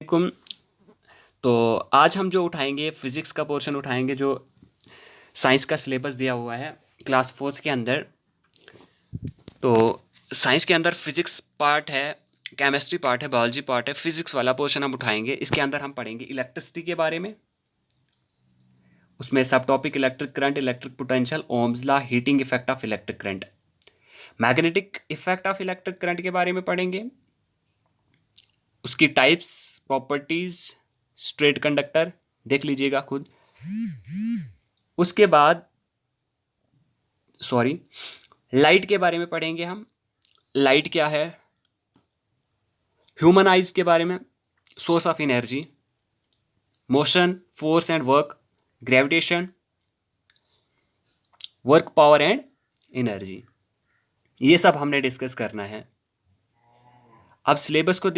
कुम तो आज हम जो उठाएंगे फिज़िक्स का पोर्शन उठाएंगे जो साइंस का सिलेबस दिया हुआ है क्लास फोर्थ के अंदर। तो साइंस के अंदर फिज़िक्स पार्ट है, केमिस्ट्री पार्ट है, बायोलॉजी पार्ट है। फिज़िक्स वाला पोर्शन हम उठाएंगे। इसके अंदर हम पढ़ेंगे इलेक्ट्रिसिटी के बारे में। उसमें सब topic electric current, electric potential, Ohm's law, heating effect of electric current, magnetic effect of electric current के बारे में पढ़ेंगे। उसकी टाइप्स, प्रॉपर्टीज, स्ट्रेट कंडक्टर देख लीजिएगा खुद। उसके बाद लाइट के बारे में पढ़ेंगे हम। लाइट क्या है, ह्यूमन आइज के बारे में, source of energy, motion, force and work, gravitation, work, power and energy, ये सब हमने डिस्कस करना है। अब सिलेबस को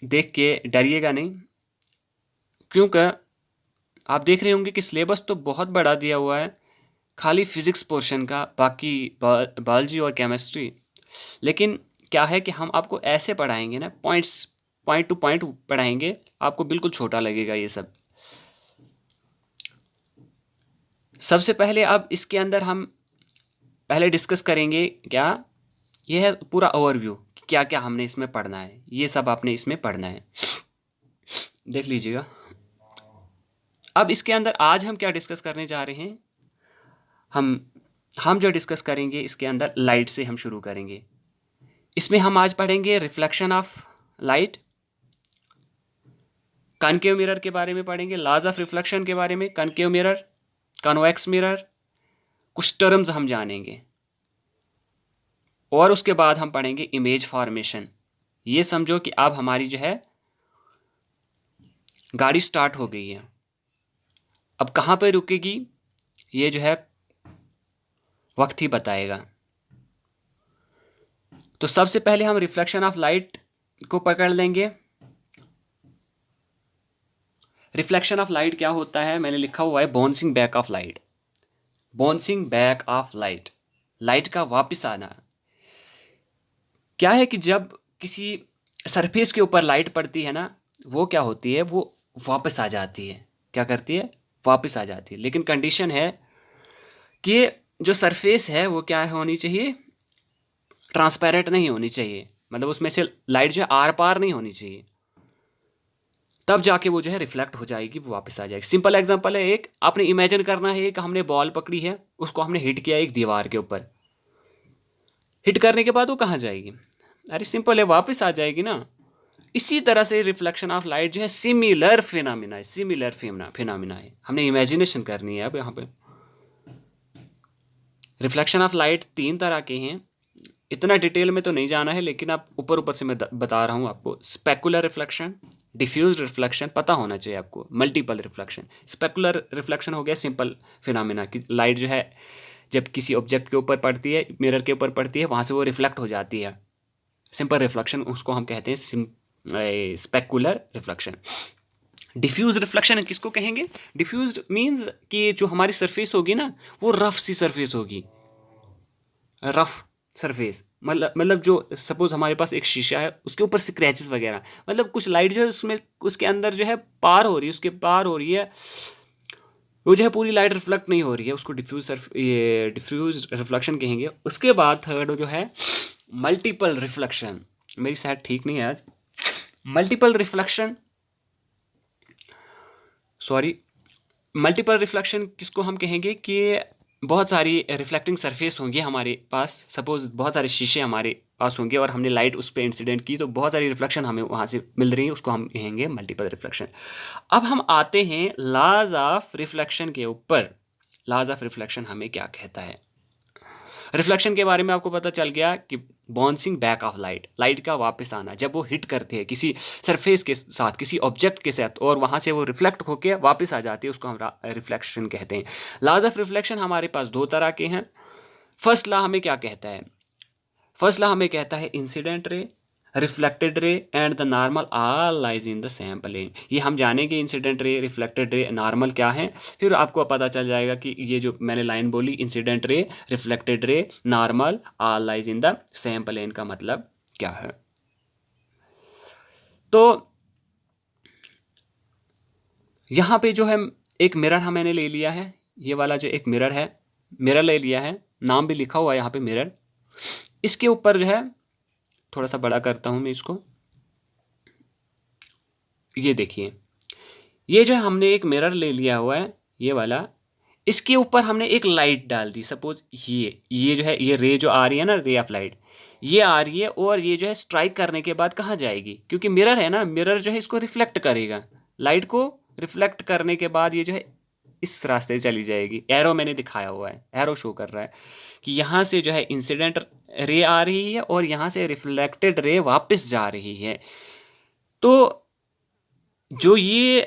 देख के डरिएगा नहीं, क्योंकि आप देख रहे होंगे कि सिलेबस तो बहुत बड़ा दिया हुआ है खाली फिजिक्स पोर्शन का, बाकी बायोलॉजी और केमिस्ट्री। लेकिन क्या है कि हम आपको ऐसे पढ़ाएंगे ना, पॉइंट टू पॉइंट पढ़ाएंगे, आपको बिल्कुल छोटा लगेगा ये सब। सबसे पहले अब इसके अंदर हम पहले डिस्कस करेंगे क्या, यह है पूरा ओवरव्यू, क्या क्या हमने इसमें पढ़ना है। ये सब आपने इसमें पढ़ना है, देख लीजिएगा। अब इसके अंदर आज हम क्या डिस्कस करने जा रहे हैं, हम जो डिस्कस करेंगे इसके अंदर लाइट से हम शुरू करेंगे। इसमें हम आज पढ़ेंगे reflection of light, concave mirror के बारे में पढ़ेंगे, लॉज ऑफ रिफ्लेक्शन के बारे में, कॉनकेव मिरर, कॉन्वेक्स मिरर, कुछ टर्म्स हम जानेंगे। और उसके बाद हम पढ़ेंगे इमेज फॉर्मेशन। ये समझो कि अब हमारी जो है गाड़ी स्टार्ट हो गई है, अब कहाँ पे रुकेगी ये जो है वक्त ही बताएगा। तो सबसे पहले हम रिफ्लेक्शन ऑफ लाइट को पकड़ लेंगे। रिफ्लेक्शन ऑफ लाइट क्या होता है, मैंने लिखा हुआ है bouncing back of light. Bouncing back of light, light का वापस आना। क्या है कि जब किसी सरफेस के ऊपर लाइट पड़ती है ना, वो क्या होती है, वो वापस आ जाती है। क्या करती है, वापस आ जाती है। लेकिन कंडीशन है कि जो सरफेस है वो क्या होनी चाहिए, ट्रांसपेरेंट नहीं होनी चाहिए, मतलब उसमें से लाइट जो है आर पार नहीं होनी चाहिए, तब जाके वो जो है रिफ्लेक्ट हो जाएगी, वो वापस आ जाएगी। सिंपल एग्जांपल है, एक आपने इमेजिन करना है कि हमने बॉल पकड़ी है, उसको हमने हिट किया एक दीवार के ऊपर। हिट करने के बाद वो कहाँ जाएगी, अरे सिंपल है, वापस आ जाएगी ना। इसी तरह से रिफ्लेक्शन ऑफ लाइट जो है सिमिलर फिनोमिना है, सिमिलर फिनोमिना है। हमने इमेजिनेशन करनी है अब यहाँ पे। रिफ्लेक्शन ऑफ लाइट 3 तरह के हैं, इतना डिटेल में तो नहीं जाना है, लेकिन आप ऊपर ऊपर से मैं बता रहा हूँ आपको। स्पेकुलर रिफ्लेक्शन, डिफ्यूज रिफ्लेक्शन, पता होना चाहिए आपको। Multiple reflection. स्पेकुलर रिफ्लेक्शन हो गया सिंपल फिनोमिना कि लाइट जो है जब किसी ऑब्जेक्ट के ऊपर पड़ती है, मिरर के ऊपर पड़ती है, वहाँ से वो रिफ्लेक्ट हो जाती है। सिंपल रिफ्लेक्शन उसको हम कहते हैं स्पेकुलर रिफ्लेक्शन। डिफ्यूज रिफ्लेक्शन किसको कहेंगे, डिफ्यूज मीन्स कि जो हमारी सरफेस होगी ना, वो रफ सी सरफेस होगी, रफ सरफेस। मतलब जो सपोज हमारे पास एक शीशा है, उसके ऊपर स्क्रैचेस वगैरह, मतलब कुछ लाइट जो है उसमें उसके अंदर जो है पार हो रही है, उसके पार हो रही है, वो जो है पूरी लाइट रिफ्लेक्ट नहीं हो रही है, उसको डिफ्यूज रिफ्लेक्शन कहेंगे। उसके बाद थर्ड जो है मल्टीपल रिफ्लेक्शन। मेरी सेहत ठीक नहीं है आज। मल्टीपल रिफ्लेक्शन मल्टीपल रिफ्लेक्शन किसको हम कहेंगे कि बहुत सारी रिफ्लेक्टिंग सरफेस होंगी हमारे पास। सपोज बहुत सारे शीशे हमारे पास होंगे और हमने लाइट उस पर इंसिडेंट की, तो बहुत सारी रिफ्लेक्शन हमें वहाँ से मिल रही है, उसको हम कहेंगे मल्टीपल रिफ्लेक्शन। अब हम आते हैं लॉज ऑफ रिफ्लेक्शन के ऊपर। लॉज ऑफ रिफ्लेक्शन हमें क्या कहता है। रिफ्लेक्शन के बारे में आपको पता चल गया कि bouncing back of light, light का वापस आना। जब वो हिट करते हैं किसी सरफेस के साथ, किसी ऑब्जेक्ट के साथ, और वहाँ से वो रिफ्लेक्ट होकर वापस आ जाती है, उसको हम रिफ्लेक्शन कहते हैं। लॉज ऑफ रिफ्लेक्शन हमारे पास 2 तरह के हैं। फर्स्ट लॉ हमें क्या कहता है, फर्स्ट लॉ हमें कहता है incident ray, reflected ray and the normal all lies in the same plane. ये हम जानेंगे incident ray, reflected ray, normal क्या है, फिर आपको पता चल जाएगा कि ये जो मैंने लाइन बोली incident ray, reflected ray, normal all lies in the same plane का मतलब क्या है। तो यहाँ पे जो है एक मिरर मैंने ले लिया है, ये वाला जो एक मिरर है, मिरर ले लिया है, नाम भी लिखा हुआ है यहाँ पे मिरर। इसके ऊपर जो है, थोड़ा सा बड़ा करता हूँ मैं इसको, ये देखिए, ये जो है हमने एक मिरर ले लिया हुआ है, ये वाला। इसके ऊपर हमने एक लाइट डाल दी, सपोज ये जो है, ये रे जो आ रही है ना, रे ऑफ लाइट, ये आ रही है, और ये जो है स्ट्राइक करने के बाद कहाँ जाएगी, क्योंकि मिरर है ना, मिरर जो है इसको रिफ्लेक्ट करेगा, लाइट को रिफ्लेक्ट करने के बाद ये जो है इस रास्ते से चली जाएगी। एरो मैंने दिखाया हुआ है, एरो शो कर रहा है कि यहाँ से जो है इंसिडेंट रे आ रही है और यहाँ से रिफ्लेक्टेड रे वापस जा रही है। तो जो ये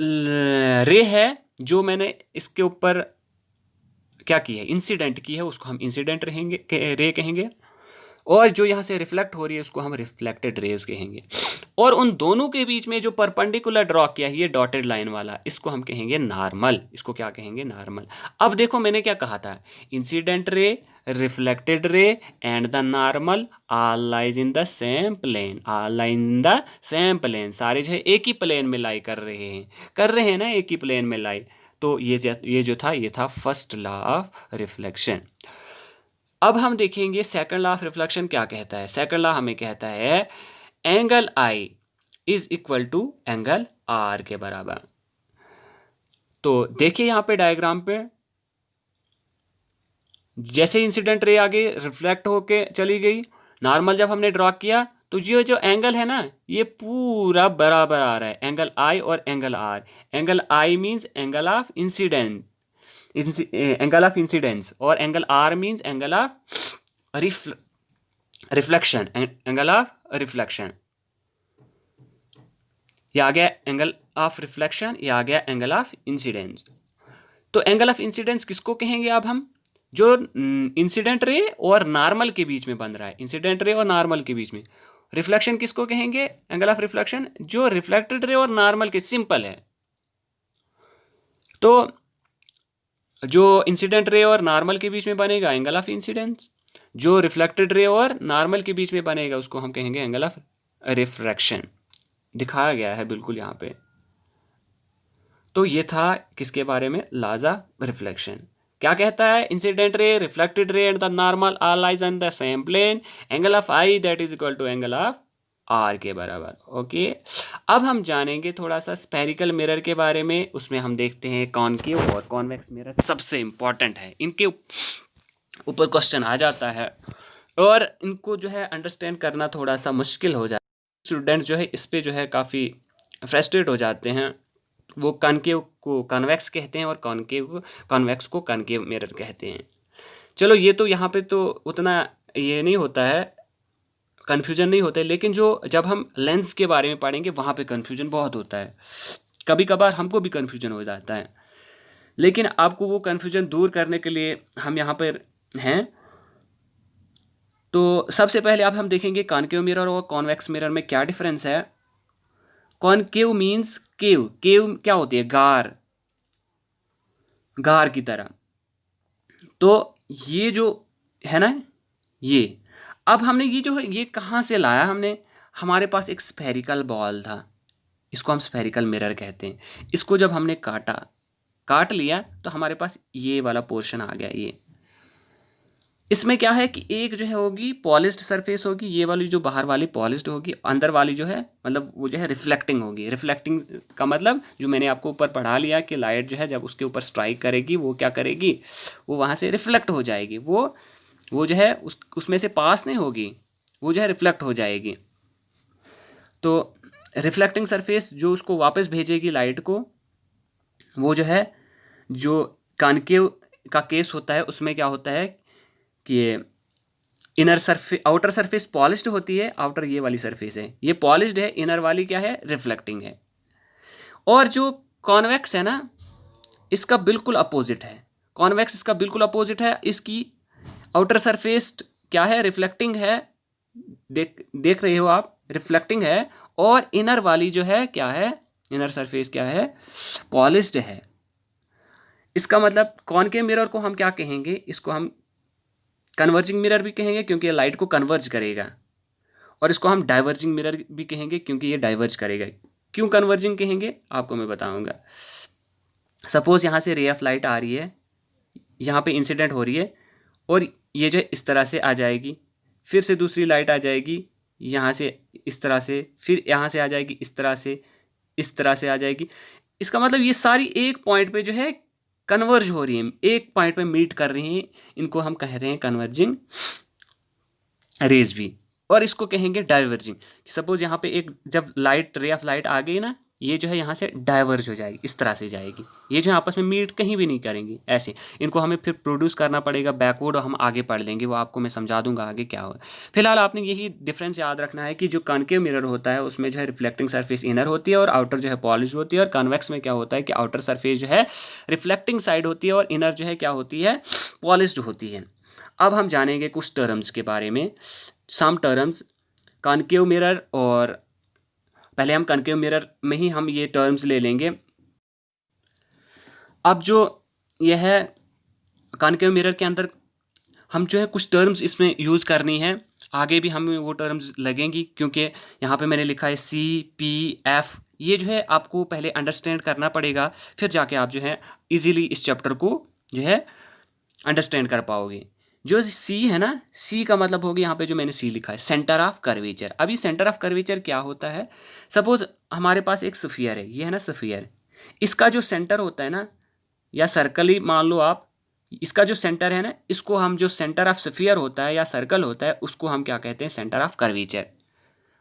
रे है, जो मैंने इसके ऊपर क्या की है, इंसिडेंट की है, उसको हम इंसिडेंट रे कहेंगे, और जो यहाँ से रिफ्लेक्ट हो रही है उसको हम रिफ्लेक्टेड रेज कहेंगे। और उन दोनों के बीच में जो परपेंडिकुलर ड्रॉ किया है, ये डॉटेड लाइन वाला, इसको हम कहेंगे नॉर्मल। इसको क्या कहेंगे, नॉर्मल। अब देखो मैंने क्या कहा था, incident ray, reflected ray and the normal all lies in the same plane, all lies in the same plane, सारे जो है एक ही प्लेन में लाई कर रहे हैं ना, एक ही प्लेन में लाई। तो ये जो था, ये था फर्स्ट लॉ ऑफ रिफ्लेक्शन। अब हम देखेंगे सेकंड लॉ ऑफ रिफ्लेक्शन क्या कहता है। सेकंड लॉ हमें कहता है angle i is equal to angle r के बराबर। तो देखिए यहां पे डायग्राम पे, जैसे इंसिडेंट रे आगे रिफ्लेक्ट होके चली गई, नॉर्मल जब हमने ड्रॉ किया, तो ये जो एंगल है ना, ये पूरा बराबर आ रहा है, एंगल आई और angle r. Angle i means angle of incident, angle of incidence, और angle r means angle of reflection, angle of reflection. ये आ गया एंगल ऑफ रिफ्लेक्शन, ये आ गया एंगल ऑफ इंसिडेंस। तो एंगल ऑफ इंसिडेंस किसको कहेंगे अब हम, जो इंसिडेंट रे और नॉर्मल के बीच में बन रहा है, इंसिडेंट रे और नॉर्मल के बीच में। रिफ्लेक्शन किसको कहेंगे, एंगल ऑफ रिफ्लेक्शन जो रिफ्लेक्टेड रे और नॉर्मल के सिंपल है। तो जो इंसिडेंट रे और नॉर्मल के बीच में बनेगा एंगल ऑफ इंसिडेंस, जो रिफ्लेक्टेड रे और नॉर्मल के बीच में बनेगा उसको हम कहेंगे एंगल ऑफ रिफ्रैक्शन। दिखाया गया है बिल्कुल यहाँ पे। तो ये था किसके बारे में, लॉज ऑफ रिफ्लेक्शन। क्या कहता है, incident ray, reflected ray and the normal are lies on the same plane, angle of i that is equal to angle of r के बराबर। ओके, अब हम जानेंगे थोड़ा सा स्फेरिकल मिरर के बारे में। उसमें हम देखते हैं कॉनकेव और कॉन्वेक्स मिरर सबसे इंपॉर्टेंट है, इनके ऊपर क्वेश्चन आ जाता है और इनको जो है अंडरस्टैंड करना थोड़ा सा मुश्किल हो जाता है। स्टूडेंट जो है इस पे जो है काफ़ी फ्रस्ट्रेट हो जाते हैं। वो कॉनकेव को कॉन्वेक्स कहते हैं और कॉन्वेक्स को कॉनकेव मिरर कहते हैं। चलो ये तो यहाँ पे तो उतना ये नहीं होता है, कन्फ्यूजन नहीं होता है, लेकिन जो जब हम लेंस के बारे में पढ़ेंगे वहाँ पे कन्फ्यूजन बहुत होता है। कभी कभार हमको भी कन्फ्यूजन हो जाता है, लेकिन आपको वो कन्फ्यूजन दूर करने के लिए हम यहाँ पर हैं। तो सबसे पहले अब हम देखेंगे कॉनकेव मिरर और कॉन्वेक्स मिरर में क्या डिफरेंस है। कॉनकेव मीन्स केव, केव क्या होती है, गार, गार की तरह। तो ये जो है ना, ये अब हमने ये जो है ये कहाँ से लाया हमने, हमारे पास एक स्फेरिकल बॉल था, इसको हम स्फेरिकल मिरर कहते हैं। इसको जब हमने काट लिया तो हमारे पास ये वाला पोर्शन आ गया। ये इसमें क्या है कि एक जो है होगी पॉलिश्ड सरफेस होगी, ये वाली जो बाहर वाली पॉलिश्ड होगी, अंदर वाली जो है मतलब वो जो है रिफ्लेक्टिंग होगी। रिफ्लेक्टिंग का मतलब जो मैंने आपको ऊपर पढ़ा लिया कि लाइट जो है जब उसके ऊपर स्ट्राइक करेगी वो क्या करेगी, वो वहाँ से रिफ्लेक्ट हो जाएगी, वो जो है उसमें से पास नहीं होगी, वो जो है रिफ्लेक्ट हो जाएगी। तो रिफ्लेक्टिंग सरफेस जो उसको वापस भेजेगी लाइट को, वो जो है जो कॉनकेव का केस होता है उसमें क्या होता है कि inner surface, outer surface polished होती है, आउटर ये वाली सरफेस है ये पॉलिश्ड है, इनर वाली क्या है, रिफ्लेक्टिंग है। और जो कॉन्वेक्स है ना, इसका बिल्कुल अपोजिट है। कॉन्वेक्स इसका बिल्कुल अपोजिट है, इसकी आउटर सरफेस क्या है, रिफ्लेक्टिंग है, देख रहे हो आप, रिफ्लेक्टिंग है। और इनर वाली जो है क्या है, इनर सरफेस क्या है, पॉलिश्ड है। इसका मतलब कॉनकेव मिरर को हम क्या कहेंगे, इसको हम कन्वर्जिंग मिरर भी कहेंगे क्योंकि ये लाइट को कन्वर्ज करेगा, और इसको हम डाइवर्जिंग मिरर भी कहेंगे क्योंकि ये डाइवर्ज करेगा। क्यों कन्वर्जिंग कहेंगे आपको मैं बताऊंगा। सपोज यहाँ से रे ऑफ लाइट आ रही है, यहाँ पे इंसिडेंट हो रही है, और ये जो इस तरह से आ जाएगी, फिर से दूसरी लाइट आ जाएगी यहाँ से इस तरह से, फिर यहाँ से आ जाएगी इस तरह से, इस तरह से आ जाएगी। इसका मतलब ये सारी एक पॉइंट पे जो है कन्वर्ज हो रही है, एक पॉइंट पे मीट कर रही हैं, इनको हम कह रहे हैं कन्वर्जिंग रेज भी। और इसको कहेंगे डाइवर्जिंग। सपोज यहाँ पे एक जब लाइट रे ऑफ लाइट आ गई ना, ये जो है यहाँ से डाइवर्ज हो जाएगी, इस तरह से जाएगी, ये जो है आपस में मीट कहीं भी नहीं करेंगी ऐसे। इनको हमें फिर प्रोड्यूस करना पड़ेगा बैकवर्ड, और हम आगे पढ़ लेंगे, वो आपको मैं समझा दूंगा आगे क्या होगा। फिलहाल आपने यही डिफरेंस याद रखना है कि जो कॉनकेव मिरर होता है उसमें जो है रिफ्लेक्टिंग सरफेस इनर होती है और आउटर जो है पॉलिश होती है, और कॉन्वेक्स में क्या होता है कि आउटर सरफेस जो है रिफ्लेक्टिंग साइड होती है और इनर जो है क्या होती है, पॉलिश्ड होती है। अब हम जानेंगे कुछ टर्म्स के बारे में, सम टर्म्स कॉनकेव मिरर, और पहले हम कॉनकेव मिरर में ही हम ये टर्म्स ले लेंगे। अब जो यह है कॉनकेव मिरर के अंदर हम जो है कुछ टर्म्स इसमें यूज़ करनी है, आगे भी हमें वो टर्म्स लगेंगी, क्योंकि यहाँ पे मैंने लिखा है CPF, ये जो है आपको पहले अंडरस्टैंड करना पड़ेगा, फिर जाके आप जो है इजीली इस चैप्टर को जो है अंडरस्टैंड कर पाओगे। जो C है ना, C का मतलब होगा यहाँ पे जो मैंने C लिखा है सेंटर ऑफ कर्वेचर। अभी सेंटर ऑफ कर्वेचर क्या होता है, सपोज हमारे पास एक स्फीयर है, ये है ना स्फीयर, इसका जो सेंटर होता है ना, या सर्कल ही मान लो आप, इसका जो सेंटर है ना, इसको हम जो सेंटर ऑफ स्फीयर होता है या सर्कल होता है उसको हम क्या कहते हैं, centre of curvature.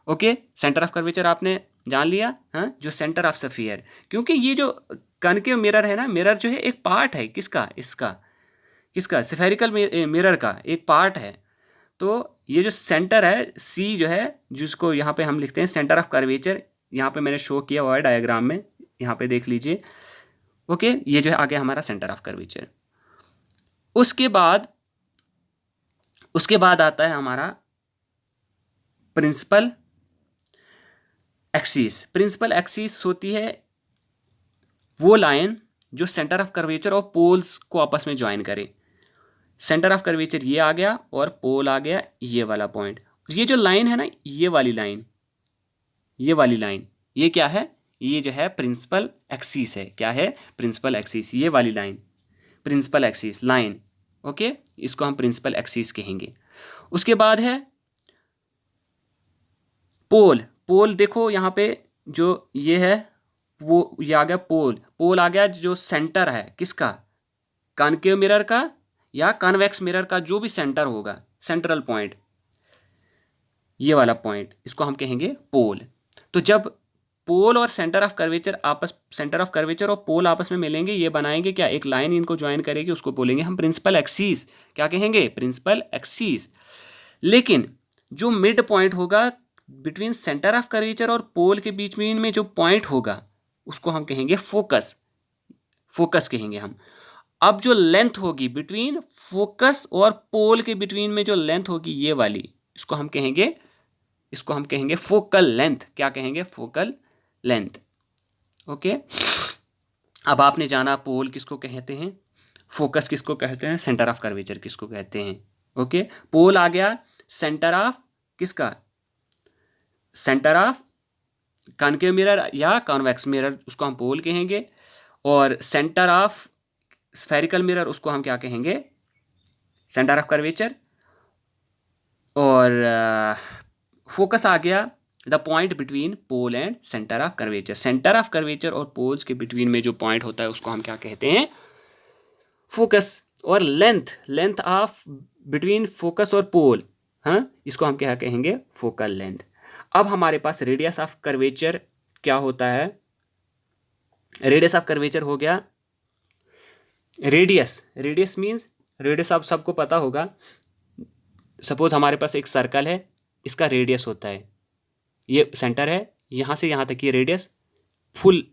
Okay, centre of curvature आपने जान लिया, हाँ, जो सेंटर ऑफ स्फीयर, क्योंकि ये जो कॉनकेव मिरर है ना, मिरर जो है एक पार्ट है किसका, इसका किसका, स्फेरिकल मिरर का एक पार्ट है। तो ये जो सेंटर है C जो है, जिसको यहाँ पे हम लिखते हैं सेंटर ऑफ कर्वेचर, यहाँ पे मैंने शो किया हुआ है डायग्राम में, यहाँ पे देख लीजिए। ओके, ये जो है आगे हमारा सेंटर ऑफ कर्वेचर। उसके बाद आता है हमारा प्रिंसिपल एक्सिस। प्रिंसिपल एक्सिस होती है वो लाइन जो सेंटर ऑफ कर्वेचर और पोल्स को आपस में ज्वाइन करे। सेंटर ऑफ कर्वेचर ये आ गया और पोल आ गया ये वाला पॉइंट। ये जो लाइन है ना, ये वाली लाइन, ये क्या है, ये जो है प्रिंसिपल एक्सिस है। क्या है, प्रिंसिपल एक्सिस, ये वाली line principal axis line. Okay, इसको हम प्रिंसिपल एक्सिस कहेंगे। उसके बाद है पोल। पोल देखो यहाँ पे जो ये है, वो ये आ गया पोल। पोल आ गया जो सेंटर है किसका, कॉनकेव मिरर का या कॉन्वेक्स मिरर का, जो भी सेंटर होगा, सेंट्रल पॉइंट, ये वाला पॉइंट, इसको हम कहेंगे पोल। तो जब पोल और सेंटर ऑफ कर्वेचर और पोल आपस में मिलेंगे, ये बनाएंगे क्या, एक लाइन इनको ज्वाइन करेगी, उसको बोलेंगे हम प्रिंसिपल एक्सिस। क्या कहेंगे, प्रिंसिपल एक्सिस। लेकिन जो मिड पॉइंट होगा बिटवीन सेंटर ऑफ कर्वेचर और पोल के बीच में जो पॉइंट होगा, उसको हम कहेंगे फोकस। फोकस कहेंगे हम। अब जो लेंथ होगी बिटवीन फोकस और पोल के बिटवीन में जो लेंथ होगी, ये वाली, इसको हम कहेंगे फोकल लेंथ। क्या कहेंगे, फोकल लेंथ। ओके, अब आपने जाना पोल किसको कहते हैं, फोकस किसको कहते हैं, सेंटर ऑफ कर्वेचर किसको कहते हैं। ओके, पोल आ गया सेंटर ऑफ किसका, सेंटर ऑफ कॉनकेव मिरर या कॉन्वेक्स मिरर, उसको हम पोल कहेंगे। और सेंटर ऑफ स्फेरिकल मिरर, उसको हम क्या कहेंगे, सेंटर ऑफ कर्वेचर। और फोकस आ गया the point between pole and centre of curvature. Centre of curvature और पोल्स के बिटवीन में जो पॉइंट होता है उसको हम क्या कहते हैं, फोकस। और लेंथ ऑफ बिटवीन फोकस और पोल, हाँ, इसको हम क्या कहेंगे, फोकल लेंथ। अब हमारे पास रेडियस ऑफ कर्वेचर क्या होता है, रेडियस ऑफ कर्वेचर हो गया, रेडियस मीन्स, रेडियस आप सबको पता होगा। सपोज हमारे पास एक सर्कल है, इसका रेडियस होता है, ये सेंटर है, यहाँ से यहाँ तक ये रेडियस, फुल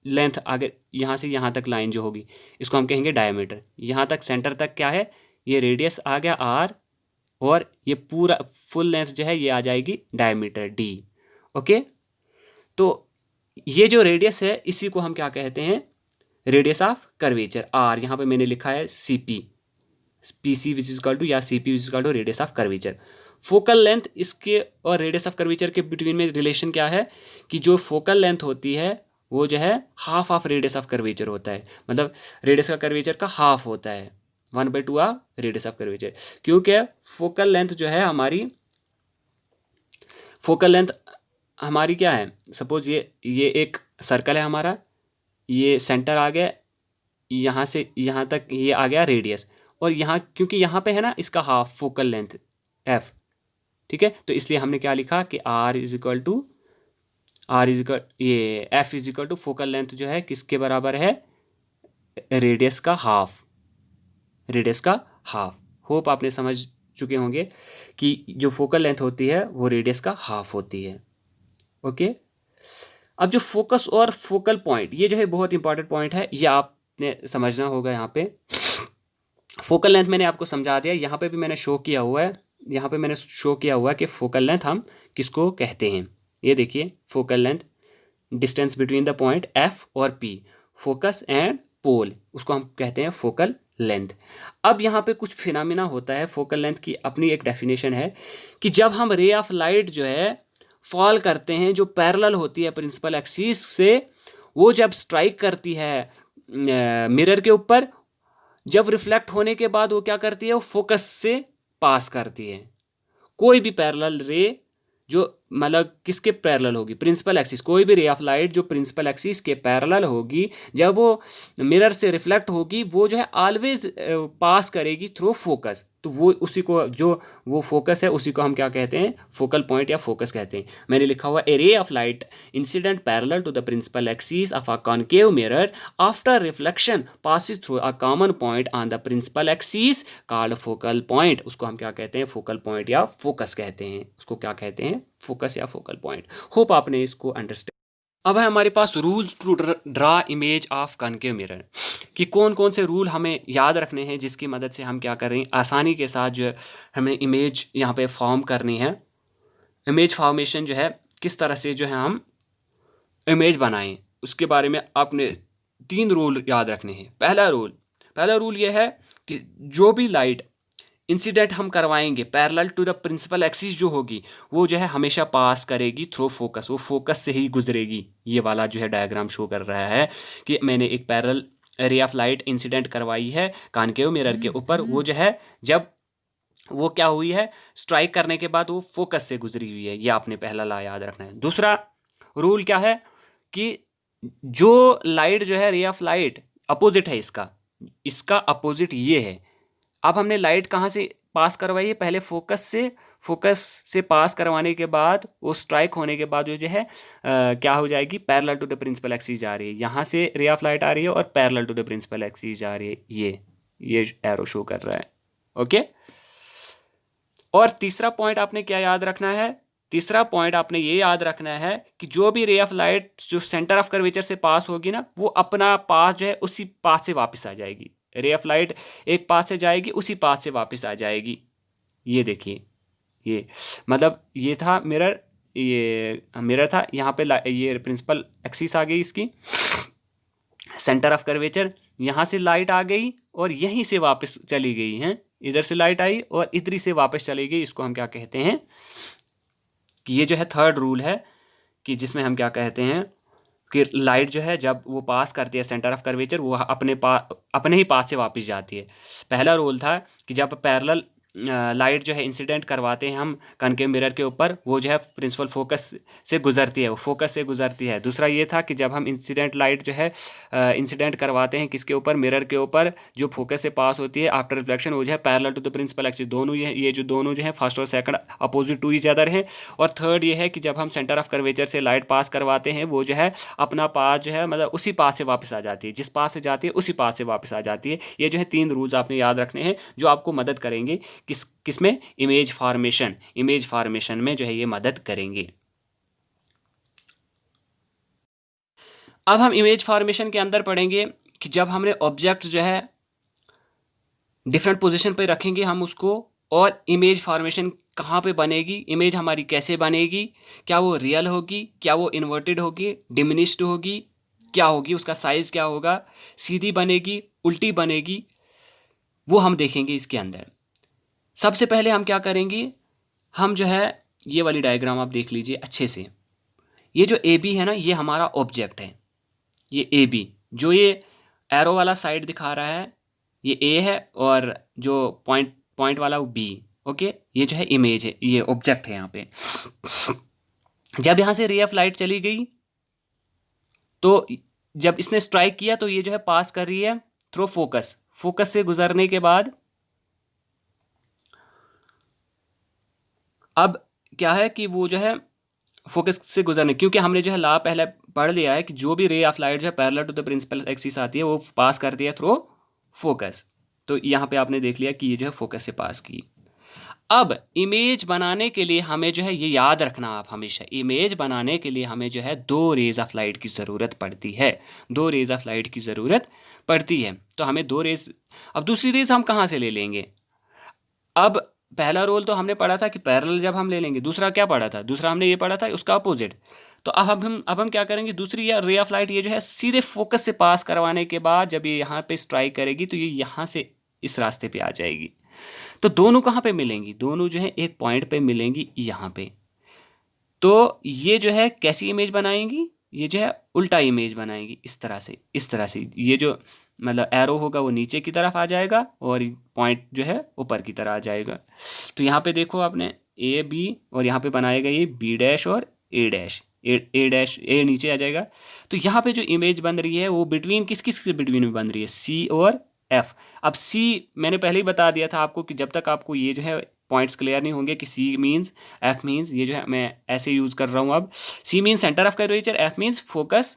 लेंथ आगे यहाँ से यहाँ तक लाइन जो होगी, इसको हम कहेंगे डायमीटर। यहाँ तक सेंटर तक क्या है, ये रेडियस आ गया R, और ये पूरा फुल लेंथ जो है ये आ जाएगी डायमीटर D। ओके, तो ये जो रेडियस है इसी को हम क्या कहते हैं, रेडियस ऑफ कर्वेचर R। यहाँ पे मैंने लिखा है CP, PC which is equal to, या CP which is equal to radius of curvature. Focal length इसके और रेडियस ऑफ कर्वेचर के बिटवीन में रिलेशन क्या है कि जो फोकल लेंथ होती है वो जो है half of radius of curvature होता है, मतलब रेडियस का कर्वेचर का हाफ होता है, 1/2 आ रेडियस ऑफ कर्वेचर। क्योंकि फोकल लेंथ जो है हमारी, फोकल लेंथ हमारी क्या है, सपोज ये एक सर्कल है हमारा, ये सेंटर आ गया, यहाँ से यहाँ तक ये आ गया रेडियस, और यहाँ क्योंकि यहाँ पे है ना इसका हाफ फोकल लेंथ एफ, ठीक है, तो इसलिए हमने क्या लिखा कि आर इज इक्वल ये f is equal to focal length जो है किसके बराबर है, रेडियस का हाफ, रेडियस का हाफ। होप आपने समझ चुके होंगे कि जो फोकल लेंथ होती है वो रेडियस का हाफ होती है। ओके, अब जो फोकस और फोकल पॉइंट, ये जो है बहुत इंपॉर्टेंट पॉइंट है, ये आपने समझना होगा। यहाँ पे फोकल लेंथ मैंने आपको समझा दिया, यहाँ पे भी मैंने शो किया हुआ है, यहाँ पे मैंने शो किया हुआ है कि फोकल लेंथ हम किसको कहते हैं। ये देखिए focal length, distance between the point F और पी, फोकस एंड पोल, उसको हम कहते हैं फोकल लेंथ। अब यहाँ पे कुछ फिनोमेना होता है, फोकल लेंथ की अपनी एक डेफिनेशन है कि जब हम रे ऑफ लाइट जो है फॉल करते हैं, जो पैरेलल होती है प्रिंसिपल एक्सिस से, वो जब स्ट्राइक करती है मिरर के ऊपर, जब रिफ्लेक्ट होने के बाद वो क्या करती है, वो फोकस से पास करती है। कोई भी पैरेलल रे जो मतलब किसके पैरेलल होगी, प्रिंसिपल एक्सिस, कोई भी रे ऑफ लाइट जो प्रिंसिपल एक्सिस के पैरेलल होगी, जब वो मिरर से रिफ्लेक्ट होगी, वो जो है ऑलवेज पास करेगी थ्रू फोकस। तो वो उसी को, जो वो फोकस है उसी को हम क्या कहते हैं, फोकल पॉइंट या फोकस कहते हैं। मैंने लिखा हुआ a ray of light incident parallel to the principal axis of a concave mirror after reflection passes through a common point on the principal axis called focal point, उसको हम क्या कहते हैं, फोकल पॉइंट या फोकस कहते हैं, उसको क्या कहते हैं, फोकस या फोकल पॉइंट। होप आपने इसको अंडरस्टैंड। अब है हमारे पास rules to draw image of concave mirror, कि कौन कौन से रूल हमें याद रखने हैं जिसकी मदद से हम क्या कर रहे हैं, आसानी के साथ जो है हमें इमेज यहाँ पे फॉर्म करनी है। इमेज फॉर्मेशन जो है किस तरह से जो है हम इमेज बनाएं, उसके बारे में आपने 3 रूल याद रखने हैं। पहला रूल ये है कि जो भी लाइट इंसिडेंट हम करवाएंगे parallel to the principal axis जो होगी, वो जो है हमेशा पास करेगी थ्रू फोकस, वो फोकस से ही गुजरेगी। ये वाला जो है डायग्राम शो कर रहा है कि मैंने एक पैरेलल रे ऑफ लाइट इंसिडेंट करवाई है कॉन्केव मिरर के ऊपर, वो जो है जब वो क्या हुई है, स्ट्राइक करने के बाद वो फोकस से गुजरी हुई है। ये आपने पहला ला याद रखना है। दूसरा रूल क्या है कि जो लाइट जो है रे ऑफ लाइट अपोजिट है, इसका अपोजिट ये है। अब हमने लाइट कहाँ से पास करवाई है, पहले फोकस से पास करवाने के बाद वो स्ट्राइक होने के बाद जो है क्या हो जाएगी, parallel to the principal axis जा रही है। यहाँ से रे ऑफ लाइट आ रही है और parallel to the principal axis जा रही है, ये एरो शो कर रहा है। ओके, और तीसरा पॉइंट आपने क्या याद रखना है, तीसरा पॉइंट आपने ये याद रखना है कि जो भी रे ऑफ लाइट जो सेंटर ऑफ कर्वेचर से पास होगी ना, वो अपना पाथ जो है उसी पाथ से वापस आ जाएगी। रे ऑफ लाइट एक पाथ से जाएगी, उसी पाथ से वापस आ जाएगी। ये देखिए, ये मतलब ये था मिरर, ये मिरर था, यहाँ पे ये प्रिंसिपल एक्सिस आ गई इसकी, सेंटर ऑफ कर्वेचर, यहाँ से लाइट आ गई और यहीं से वापस चली गई है, इधर से लाइट आई और इधर से वापस चली गई। इसको हम क्या कहते हैं कि ये जो है थर्ड रूल है, कि जिसमें हम क्या कहते हैं कि लाइट जो है जब वो पास करती है सेंटर ऑफ कर्वेचर, वो अपने ही पास से वापस जाती है। पहला रूल था कि जब पैरेलल लाइट जो है इंसिडेंट करवाते हैं हम कॉन्केव मिरर के ऊपर, वो जो है प्रिंसिपल फोकस से गुजरती है, वो फोकस से गुजरती है। दूसरा ये था कि जब हम इंसिडेंट लाइट जो है इंसिडेंट करवाते हैं किसके ऊपर, मिरर के ऊपर, जो फोकस से पास होती है आफ्टर रिफ्लेक्शन, वो जो है parallel to the principal axis. दोनों ये जो दोनों जो है फर्स्ट और second opposite to each other हैं। और थर्ड ये है कि जब हम सेंटर ऑफ कर्वेचर से लाइट पास करवाते हैं, वो जो है अपना पाथ जो है मतलब उसी पाथ से वापस आ जाती है, जिस पाथ से जाती है उसी पाथ से वापस आ जाती है। ये जो है 3 रूल्स आपने याद रखने हैं जो आपको मदद करेंगे किसमें, इमेज फॉर्मेशन में जो है ये मदद करेंगे। अब हम इमेज फॉर्मेशन के अंदर पढ़ेंगे कि जब हमने ऑब्जेक्ट जो है डिफरेंट पोजीशन पे रखेंगे हम उसको, और इमेज फॉर्मेशन कहाँ पे बनेगी, इमेज हमारी कैसे बनेगी, क्या वो रियल होगी, क्या वो इन्वर्टेड होगी, डिमिनिश्ड होगी, क्या होगी, उसका साइज क्या होगा, सीधी बनेगी, उल्टी बनेगी, वो हम देखेंगे इसके अंदर। सबसे पहले हम क्या करेंगे, हम जो है ये वाली डायग्राम आप देख लीजिए अच्छे से। ये जो ए बी है ना, ये हमारा ऑब्जेक्ट है, ये ए बी। जो ये एरो वाला साइड दिखा रहा है ये ए है, और जो पॉइंट पॉइंट वाला वो बी। ओके, ये जो है इमेज है, ये ऑब्जेक्ट है यहाँ पे। जब यहाँ से रे ऑफ लाइट चली गई तो जब इसने स्ट्राइक किया तो ये जो है पास कर रही है थ्रू फोकस। फोकस से गुजरने के बाद अब क्या है कि वो जो है फोकस से गुजरने, क्योंकि हमने जो है लॉ पहले पढ़ लिया है कि जो भी रे ऑफ लाइट जो है parallel to the principal axis आती है वो पास करती है थ्रू फोकस। तो यहाँ पे आपने देख लिया कि ये जो है फोकस से पास की। अब इमेज बनाने के लिए हमें जो है ये याद रखना, आप हमेशा इमेज बनाने के लिए हमें जो है दो रेज ऑफ लाइट की ज़रूरत पड़ती है। दो रेज ऑफ लाइट की ज़रूरत पड़ती है। तो हमें दो रेज, अब दूसरी रेज हम कहाँ से ले लेंगे? अब पहला रोल तो हमने पढ़ा था कि पैरेलल जब हम ले लेंगे, दूसरा क्या पढ़ा था? दूसरा हमने ये पढ़ा था उसका अपोजिट। तो अब हम क्या करेंगे, दूसरी या रे ऑफ लाइट ये जो है सीधे फोकस से पास करवाने के बाद जब ये यहाँ पे स्ट्राइक करेगी तो ये यहाँ से इस रास्ते पे आ जाएगी। तो दोनों कहाँ पे मिलेंगी? दोनों जो है एक पॉइंट पे मिलेंगी यहाँ पे। तो ये जो है कैसी इमेज बनाएंगी? ये जो है उल्टा इमेज बनाएंगी, इस तरह से, इस तरह से। ये जो मतलब एरो होगा वो नीचे की तरफ आ जाएगा और पॉइंट जो है ऊपर की तरह आ जाएगा। तो यहाँ पे देखो आपने ए बी, और यहाँ पे बनाएगा ये बी डैश और ए डैश, ए डैश, ए नीचे आ जाएगा। तो यहाँ पे जो इमेज बन रही है वो बिटवीन किस किस के बिटवीन में बन रही है? सी और एफ। अब सी मैंने पहले ही बता दिया था आपको कि जब तक आपको ये जो है पॉइंट्स क्लियर नहीं होंगे कि सी मीन्स, एफ मीन्स, ये जो है मैं ऐसे यूज़ कर रहा हूँ। अब C means centre of curvature, F means focus.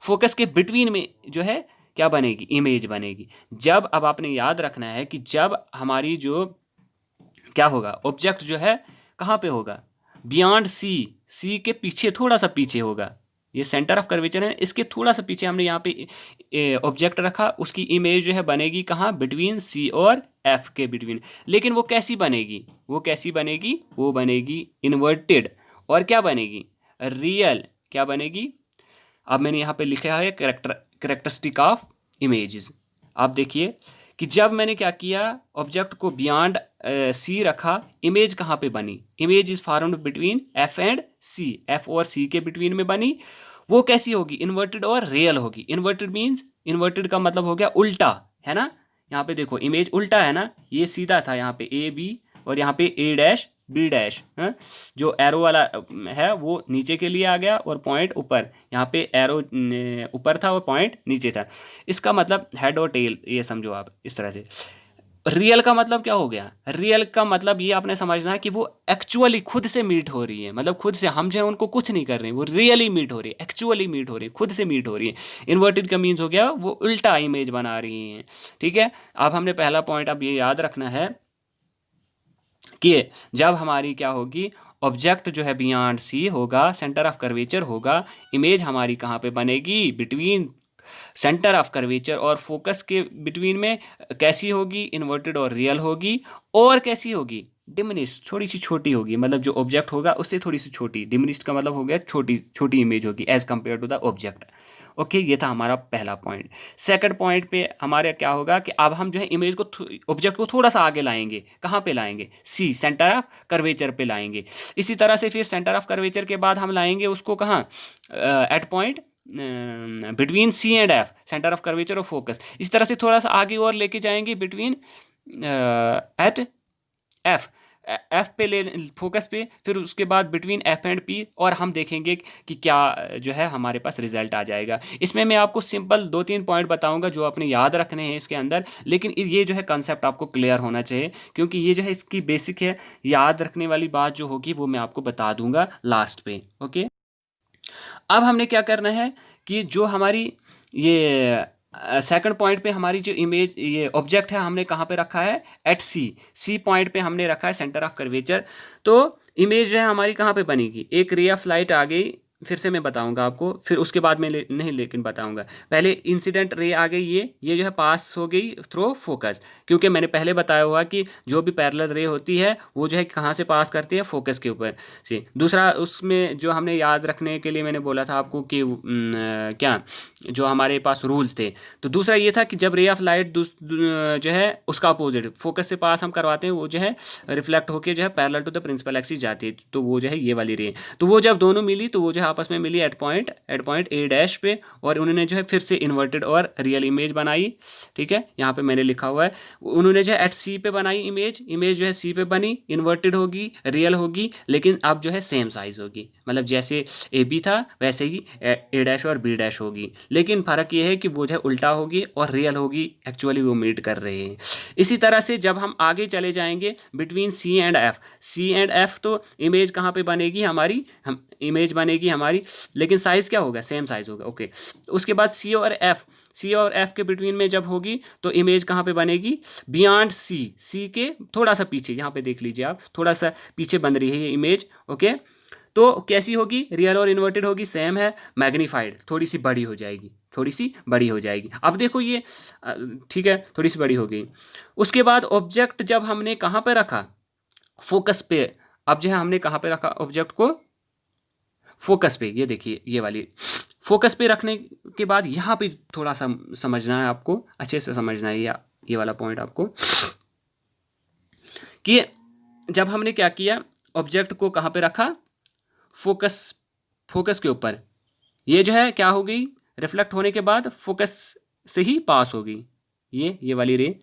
Focus के बिटवीन में जो है क्या बनेगी? इमेज बनेगी। जब, अब आपने याद रखना है कि जब हमारी जो क्या होगा, ऑब्जेक्ट जो है कहाँ पे होगा? बियॉन्ड सी, सी के पीछे, थोड़ा सा पीछे होगा। ये सेंटर ऑफ कर्वेचर है, इसके थोड़ा सा पीछे हमने यहाँ पे ऑब्जेक्ट रखा, उसकी इमेज जो है बनेगी कहाँ? बिटवीन सी और एफ के बिटवीन। लेकिन वो कैसी बनेगी? वो कैसी बनेगी? वो बनेगी इन्वर्टेड। और क्या बनेगी? रियल। क्या बनेगी? अब मैंने यहाँ पे लिखा है कैरेक्टरिस्टिक ऑफ इमेजेस। आप देखिए कि जब मैंने क्या किया, ऑब्जेक्ट को बियॉन्ड सी रखा, इमेज कहाँ पे बनी? Image is formed between F and C, F और सी के बिटवीन में बनी। वो कैसी होगी? इन्वर्टेड और रियल होगी। इन्वर्टेड मीन्स, इन्वर्टेड का मतलब हो गया उल्टा, है ना? यहाँ पे देखो इमेज उल्टा है ना, ये सीधा था यहाँ पे ए बी, और यहाँ पे ए डैश बी डैश, जो एरो वाला है वो नीचे के लिए आ गया और पॉइंट ऊपर। यहाँ पे एरो ऊपर था और पॉइंट नीचे था। इसका मतलब हेड और टेल, ये समझो आप इस तरह से। रियल का मतलब क्या हो गया? रियल का मतलब ये आपने समझना है कि वो एक्चुअली खुद से मीट हो रही है, मतलब खुद से, हम जो है उनको कुछ नहीं कर रहे हैं, वो रियली मीट हो रही है, एक्चुअली मीट हो रही है, खुद से मीट हो रही है। इन्वर्टेड का मीन्स हो गया वो उल्टा इमेज बना रही हैं। ठीक है, अब हमने पहला पॉइंट अब ये याद रखना है कि जब हमारी क्या होगी, ऑब्जेक्ट जो है बियॉन्ड सी होगा, सेंटर ऑफ कर्वेचर होगा, इमेज हमारी कहाँ पे बनेगी? बिटवीन सेंटर ऑफ कर्वेचर और फोकस के बिटवीन में। कैसी होगी? इन्वर्टेड और रियल होगी। और कैसी होगी? डिमिनिश, थोड़ी सी छोटी होगी, मतलब जो ऑब्जेक्ट होगा उससे थोड़ी सी छोटी। डिमिनिश्ड का मतलब हो गया छोटी, छोटी इमेज होगी as compare to the object. Okay, ये था हमारा पहला पॉइंट। सेकंड पॉइंट पे हमारे क्या होगा कि अब हम जो है इमेज को, ऑब्जेक्ट को थोड़ा सा आगे लाएंगे। कहाँ पे लाएंगे? सी, सेंटर ऑफ कर्वेचर पे लाएंगे। इसी तरह से फिर सेंटर ऑफ कर्वेचर के बाद हम लाएंगे उसको कहाँ? At point between C and F, centre of curvature और फोकस। इस तरह से थोड़ा सा आगे और लेके जाएंगे बिटवीन एट एफ, एफ पे ले फोकस पे, फिर उसके बाद बिटवीन एफ एंड पी, और हम देखेंगे कि क्या जो है हमारे पास रिजल्ट आ जाएगा। इसमें मैं आपको सिंपल 2-3 पॉइंट बताऊंगा जो आपने याद रखने हैं इसके अंदर, लेकिन ये जो है कंसेप्ट आपको क्लियर होना चाहिए, क्योंकि ये जो है इसकी बेसिक है। याद रखने वाली बात जो होगी वो मैं आपको बता दूंगा लास्ट पे। ओके, अब हमने क्या करना है कि जो हमारी ये सेकंड पॉइंट पे हमारी जो इमेज, ये ऑब्जेक्ट है, हमने कहाँ पे रखा है? एट सी, सी पॉइंट पे हमने रखा है सेंटर ऑफ कर्वेचर। तो इमेज जो है हमारी कहाँ पे बनेगी? एक रे ऑफ लाइट आ गई फिर से मैं बताऊंगा आपको, फिर उसके बाद मैं नहीं लेकिन बताऊंगा। पहले इंसिडेंट रे आ गई, ये जो है पास हो गई थ्रू फोकस, क्योंकि मैंने पहले बताया हुआ कि जो भी पैरेलल रे होती है वो जो है कहाँ से पास करती है, फोकस के ऊपर से। दूसरा उसमें जो हमने याद रखने के लिए मैंने बोला था आपको कि क्या जो हमारे पास रूल्स थे, तो दूसरा ये था कि जब रे ऑफ लाइट जो है उसका अपोजिट फोकस से पास हम करवाते हैं, वो जो है रिफ्लेक्ट होकर जो है parallel to the principal axis जाती है, तो वो जो है ये वाली रे। तो वो जब दोनों मिली तो वो जो है आपस में मिली एट पॉइंट ए डैश पे, और उन्होंने जो है फिर से इन्वर्टेड और रियल इमेज बनाई। ठीक है, यहाँ पे मैंने लिखा हुआ है, उन्होंने जो है एट सी पे बनाई इमेज जो है सी पे बनी, इन्वर्टेड होगी, रियल होगी, लेकिन अब जो है सेम साइज होगी, मतलब जैसे ए बी था वैसे ही ए डैश और बी डैश होगी, लेकिन फ़र्क ये है कि वो जो है उल्टा होगी और रियल होगी, एक्चुअली वो मीट कर रहे हैं। इसी तरह से जब हम आगे चले जाएंगे बिटवीन सी एंड एफ, तो इमेज कहाँ पे बनेगी हमारी, हम इमेज बनेगी हमारी, लेकिन साइज क्या होगा, सेम साइज होगा। ओके, उसके बाद सी और एफ के बिटवीन में जब होगी तो इमेज कहाँ पे बनेगी, बियॉन्ड सी के थोड़ा सा पीछे, यहाँ पे देख लीजिए आप, थोड़ा सा पीछे बन रही है ये इमेज। ओके, तो कैसी होगी, रियल और इन्वर्टेड होगी, सेम है, मैग्नीफाइड, थोड़ी सी बड़ी हो जाएगी, थोड़ी सी बड़ी हो जाएगी। अब देखो ये ठीक है, थोड़ी सी बड़ी हो गई। उसके बाद ऑब्जेक्ट जब हमने कहाँ पे रखा, फोकस पे। अब जो है हमने कहाँ पे रखा ऑब्जेक्ट को, फोकस पे। ये देखिए ये वाली फोकस पे रखने के बाद यहाँ पे थोड़ा सा समझना है आपको, अच्छे से समझना है ये वाला पॉइंट आपको, कि जब हमने क्या किया, ऑब्जेक्ट को कहाँ पे रखा, फोकस के ऊपर। ये जो है क्या हो गई, रिफ्लेक्ट होने के बाद फोकस से ही पास हो गई ये वाली रे।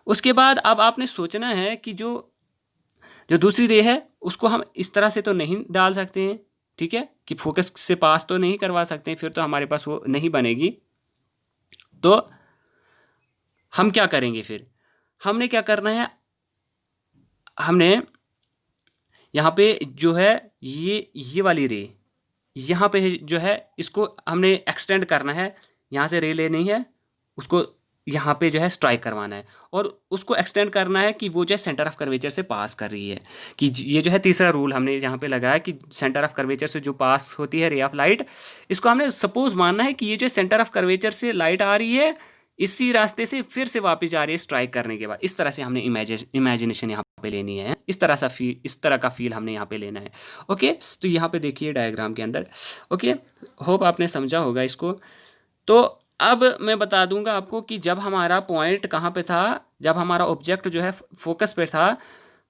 उसके बाद अब आपने सोचना है कि जो दूसरी रे है उसको हम इस तरह से तो नहीं डाल सकते हैं, ठीक है, कि फोकस से पास तो नहीं करवा सकते हैं, फिर तो हमारे पास वो नहीं बनेगी। तो हम क्या करेंगे, फिर हमने क्या करना है, हमने यहाँ पे जो है ये वाली रे यहाँ पे जो है इसको हमने एक्सटेंड करना है, यहाँ से रे लेनी है, उसको यहाँ पे जो है स्ट्राइक करवाना है, और उसको एक्सटेंड करना है कि वो जो है सेंटर ऑफ कर्वेचर से पास कर रही है। कि ये जो है तीसरा रूल हमने यहाँ पे लगाया कि सेंटर ऑफ कर्वेचर से जो पास होती है रे ऑफ लाइट, इसको हमने सपोज मानना है कि ये जो सेंटर ऑफ कर्वेचर से लाइट आ रही है, इसी रास्ते से फिर से वापस जा रही है स्ट्राइक करने के बाद। इस तरह से हमने इमेजिनेशन यहाँ पे लेनी है, इस तरह का फील हमने यहाँ पे लेना है। ओके, तो यहाँ पे देखिए डायग्राम के अंदर। ओके, होप आपने समझा होगा इसको। तो अब मैं बता दूंगा आपको कि जब हमारा पॉइंट कहाँ पे था, जब हमारा ऑब्जेक्ट जो है फोकस पे था,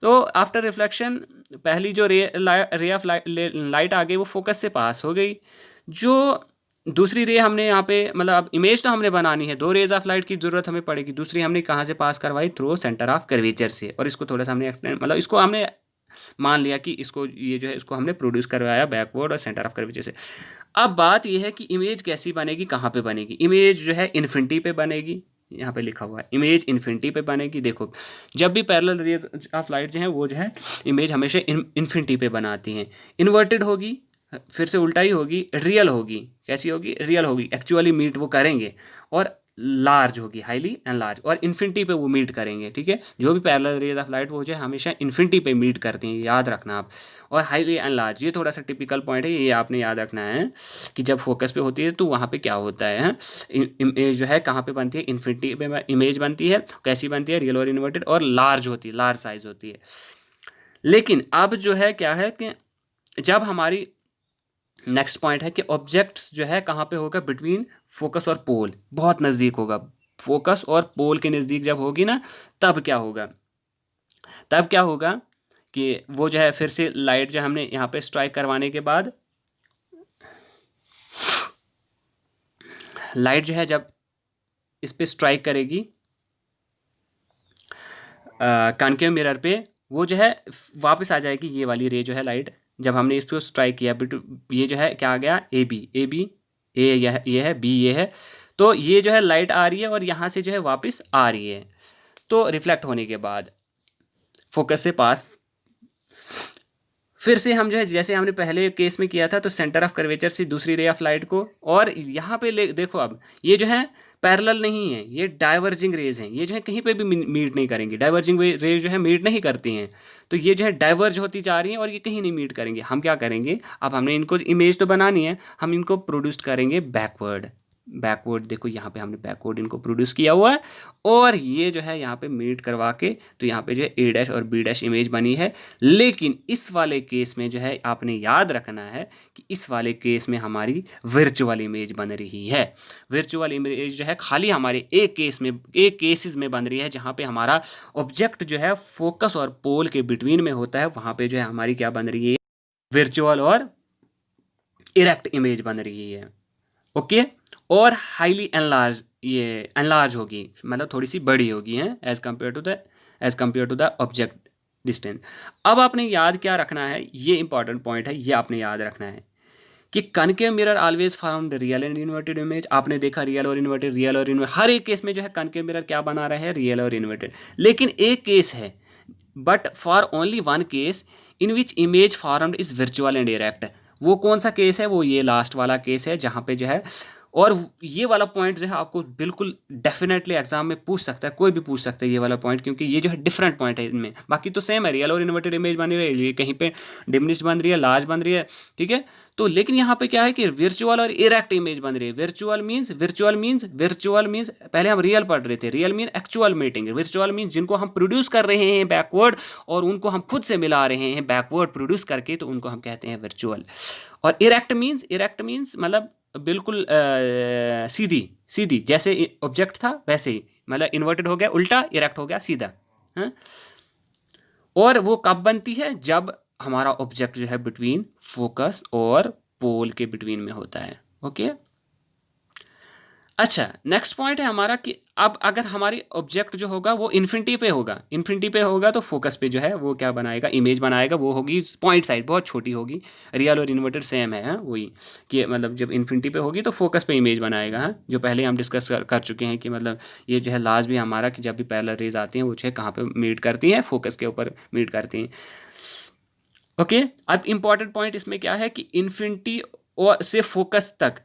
तो आफ्टर रिफ्लेक्शन पहली जो रे ऑफ लाइट आ गई वो फोकस से पास हो गई। जो दूसरी रे हमने यहाँ पे, मतलब अब इमेज तो हमने बनानी है, दो रेज ऑफ लाइट की जरूरत हमें पड़ेगी, दूसरी हमने कहाँ से पास करवाई, थ्रू सेंटर ऑफ कर्वेचर से। और इसको थोड़ा सा हमने मतलब इसको हमने मान लिया कि इसको ये जो है इसको हमने प्रोड्यूस करवाया बैकवर्ड और सेंटर ऑफ कर्वेचर से। अब बात यह है कि इमेज कैसी बनेगी, कहाँ पे बनेगी, इमेज जो है इन्फिनिटी पे बनेगी, यहाँ पे लिखा हुआ है इमेज इन्फिनिटी पे बनेगी। देखो जब भी पैरेलल रेज ऑफ लाइट जो है वो जो है इमेज हमेशा इन्फिनिटी पे बनाती हैं। इन्वर्टेड होगी, फिर से उल्टा ही होगी, रियल होगी, कैसी होगी, रियल होगी, एक्चुअली मीट वो करेंगे, और लार्ज होगी, हाईली एंड लार्ज, और इन्फिनिटी पे वो मीट करेंगे। ठीक है, जो भी पैरेलल रेज ऑफ लाइट वो जो है हमेशा इन्फिनिटी पे मीट करती हैं, याद रखना आप। और हाईली एंड लार्ज, ये थोड़ा सा टिपिकल पॉइंट है, ये आपने याद रखना है कि जब फोकस पे होती है तो वहाँ पे क्या होता है, इमेज जो है कहाँ पे बनती है, इन्फिनिटी पे इमेज बनती है। कैसी बनती है, रियल और इन्वर्टेड, और लार्ज होती है, लार्ज साइज होती है। लेकिन अब जो है क्या है कि जब हमारी नेक्स्ट पॉइंट है कि ऑब्जेक्ट्स जो है कहाँ पे होगा, बिटवीन फोकस और पोल, बहुत नज़दीक होगा, फोकस और पोल के नज़दीक जब होगी ना, तब क्या होगा, कि वो जो है फिर से लाइट जो हमने यहाँ पे स्ट्राइक करवाने के बाद, लाइट जो है जब इस पे स्ट्राइक करेगी कॉन्केव मिरर पे, वो जो है वापस आ जाएगी, ये वाली रे जो है लाइट, जब हमने इस पर स्ट्राइक किया, ये जो है क्या आ गया, ए बी, ए ये है, बी ये है, तो ये जो है लाइट आ रही है और यहाँ से जो है वापस आ रही है। तो रिफ्लेक्ट होने के बाद फोकस से पास फिर से हम जो है जैसे हमने पहले केस में किया था, तो सेंटर ऑफ कर्वेचर से दूसरी रे ऑफ लाइट को, और यहाँ पे देखो अब ये जो है पैरेलल नहीं है, ये डाइवर्जिंग रेज हैं, ये जो है कहीं पे भी मीट नहीं करेंगी, डाइवर्जिंग रेज जो है मीट नहीं करती हैं, तो ये जो है डाइवर्ज होती जा रही हैं और ये कहीं नहीं मीट करेंगे। हम क्या करेंगे, अब हमने इनको इमेज तो बनानी है, हम इनको प्रोड्यूस करेंगे बैकवर्ड। बैकवर्ड देखो यहाँ पे हमने बैकवर्ड इनको प्रोड्यूस किया हुआ है, और ये जो है यहाँ पे मीट करवा के, तो यहाँ पे जो है ए डैश और बी डैश इमेज बनी है। लेकिन इस वाले केस में जो है आपने याद रखना है कि इस वाले केस में हमारी वर्चुअल इमेज बन रही है। वर्चुअल इमेज जो है खाली हमारे एक केसेस में बन रही है, जहाँ पे हमारा ऑब्जेक्ट जो है फोकस और पोल के बिटवीन में होता है, वहाँ पे जो है हमारी क्या बन रही है, वर्चुअल और इरेक्ट इमेज बन रही है। ओके, और हाईली एनलार्ज होगी, मतलब थोड़ी सी बड़ी होगी है as compare to the object distance. अब आपने याद क्या रखना है, ये इंपॉर्टेंट पॉइंट है, ये आपने याद रखना है कि concave mirror always form the real and inverted image. आपने देखा रियल और इन्वर्टेड, हर एक केस में जो है कनकेव मिरर क्या बना रहा है, रियल और इन्वर्टेड। लेकिन एक केस है, but for only one case in which image formed is virtual and erect. वो कौन सा केस है, वो ये लास्ट वाला केस है, जहाँ पे जो है, और ये वाला पॉइंट जो है आपको बिल्कुल डेफिनेटली एग्जाम में पूछ सकता है, कोई भी पूछ सकता है ये वाला पॉइंट, क्योंकि ये जो है डिफरेंट पॉइंट है इनमें। बाकी तो सेम है, रियल और इन्वर्टेड इमेज बन रही है, ये कहीं पे डिमिनिश्ड बन रही है, लार्ज बन रही है, ठीक है। तो लेकिन यहाँ पे क्या है कि वर्चुअल और इरेक्ट इमेज बन रही है। वर्चुअल मीन्स पहले हम रियल पढ़ रहे थे, real mean actual meeting, virtual mean जिनको हम प्रोड्यूस कर रहे हैं बैकवर्ड और उनको हम खुद से मिला रहे हैं बैकवर्ड प्रोड्यूस करके, तो उनको हम कहते हैं वर्चुअल। और इरेक्ट मीन्स मतलब बिल्कुल सीधी जैसे ऑब्जेक्ट था वैसे ही, मतलब इन्वर्टेड हो गया उल्टा, इरेक्ट हो गया सीधा। हाँ? और वो कब बनती है, जब हमारा ऑब्जेक्ट जो है बिटवीन फोकस और पोल के बिटवीन में होता है। ओके, अच्छा, नेक्स्ट पॉइंट है हमारा कि अब अगर हमारी ऑब्जेक्ट जो होगा वो इन्फिनिटी पे होगा तो फोकस पे जो है वो क्या बनाएगा, इमेज बनाएगा, वो होगी पॉइंट साइज, बहुत छोटी होगी। रियल और इन्वर्टेड सेम है, वही कि मतलब जब इन्फिनिटी पे होगी तो फोकस पे इमेज बनाएगा। हाँ, जो पहले हम डिस्कस कर चुके हैं कि मतलब ये जो है लास्ट भी हमारा कि जब भी पैरेलल रेज आती हैं वो जो है कहाँ पे मीट करती हैं, फोकस के ऊपर मीट करती हैं। ओके, अब इंपॉर्टेंट पॉइंट इसमें क्या है कि इन्फिनिटी और से फोकस तक,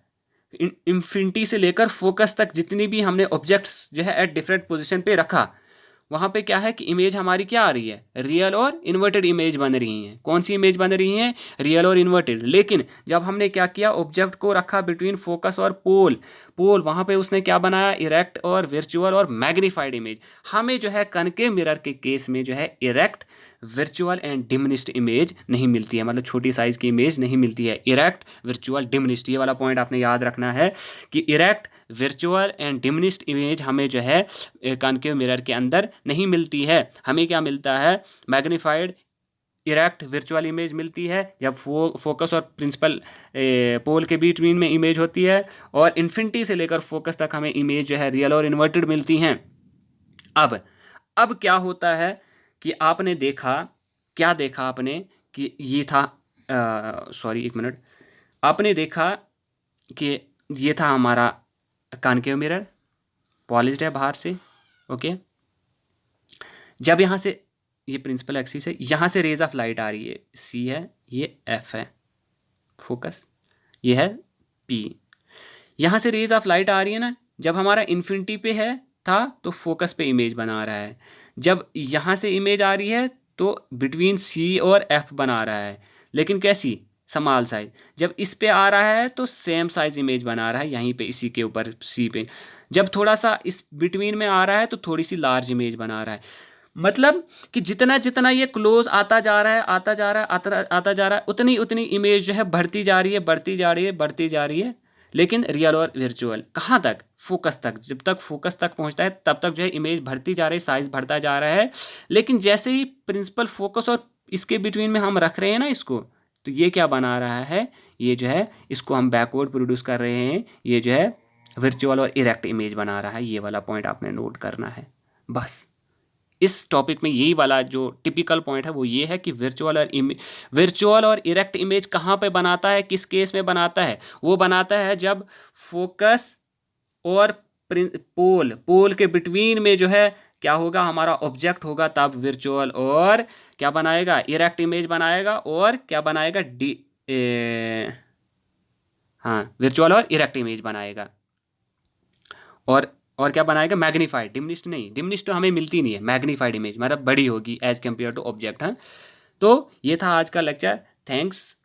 इन्फिनिटी से लेकर फोकस तक जितनी भी हमने ऑब्जेक्ट्स जो है एट डिफरेंट पोजीशन पे रखा, वहाँ पे क्या है कि इमेज हमारी क्या आ रही है, रियल और इन्वर्टेड इमेज बन रही हैं। कौन सी इमेज बन रही हैं, रियल और इन्वर्टेड। लेकिन जब हमने क्या किया, ऑब्जेक्ट को रखा बिटवीन फोकस और पोल वहाँ पे उसने क्या बनाया, इरेक्ट और वर्चुअल और मैग्नीफाइड इमेज। हमें जो है कनकेव मिरर के केस में जो है erect, virtual and diminished image नहीं मिलती है, मतलब छोटी साइज की इमेज नहीं मिलती है। इरेक्ट, वर्चुअल, डिमिनिश्ड, ये वाला पॉइंट आपने याद रखना है कि erect, virtual and diminished image हमें जो है कनकेव मिरर के अंदर नहीं मिलती है। हमें क्या मिलता है, मैग्नीफाइड, इरेक्ट, वर्चुअल इमेज मिलती है जब फोकस और प्रिंसिपल पोल के बीच में इमेज होती है, और इन्फिनिटी से लेकर फोकस तक हमें इमेज जो है रियल और इन्वर्टेड मिलती हैं। अब क्या होता है कि आपने देखा, क्या देखा आपने कि ये था, सॉरी एक मिनट, आपने देखा कि ये था हमारा कॉनकेव मिरर, पॉलिश्ड है बाहर से। ओके, जब यहाँ से ये प्रिंसिपल एक्सिस है, यहाँ से रेज ऑफ लाइट आ रही है, सी है, ये एफ है फोकस, ये है पी। यहाँ से रेज ऑफ लाइट आ रही है ना, जब हमारा इन्फिनिटी पे है था तो फोकस पे इमेज बना रहा है, जब यहाँ से इमेज आ रही है तो बिटवीन सी और एफ बना रहा है, लेकिन कैसी, स्मॉल साइज। जब इस पे आ रहा है तो सेम साइज इमेज बना रहा है यहीं पे, इसी के ऊपर सी पे। जब थोड़ा सा इस बिटवीन में आ रहा है तो थोड़ी सी लार्ज इमेज बना रहा है। मतलब कि जितना जितना ये क्लोज आता जा रहा है, आता जा रहा है, उतनी उतनी इमेज जो है बढ़ती जा रही है। लेकिन रियल और वर्चुअल कहाँ तक, फोकस तक। जब तक फोकस तक पहुंचता है तब तक जो है इमेज बढ़ती जा रही है, साइज बढ़ता जा रहा है। लेकिन जैसे ही प्रिंसिपल फोकस और इसके बिटवीन में हम रख रहे हैं ना इसको, तो ये क्या बना रहा है, ये जो है इसको हम बैकवर्ड प्रोड्यूस कर रहे हैं, ये जो है वर्चुअल और इरेक्ट इमेज बना रहा है। ये वाला पॉइंट आपने नोट करना है। बस इस टॉपिक में यही वाला जो टिपिकल पॉइंट है वो ये है कि वर्चुअल और इरेक्ट इमेज कहाँ पे बनाता है, किस केस में बनाता है। वो बनाता है जब फोकस और पोल के बिटवीन में जो है क्या होगा, हमारा ऑब्जेक्ट होगा तब वर्चुअल और क्या बनाएगा, इरेक्ट इमेज बनाएगा और क्या बनाएगा, हाँ वर्चुअल और इरेक्ट इमेज बनाएगा। और क्या बनाएगा, मैग्नीफाइड, डिमिनिश्ड नहीं, डिमिनिश्ड तो हमें मिलती नहीं है, मैग्नीफाइड इमेज मतलब बड़ी होगी एज कम्पेयर टू ऑब्जेक्ट। हाँ, तो ये था आज का लेक्चर। थैंक्स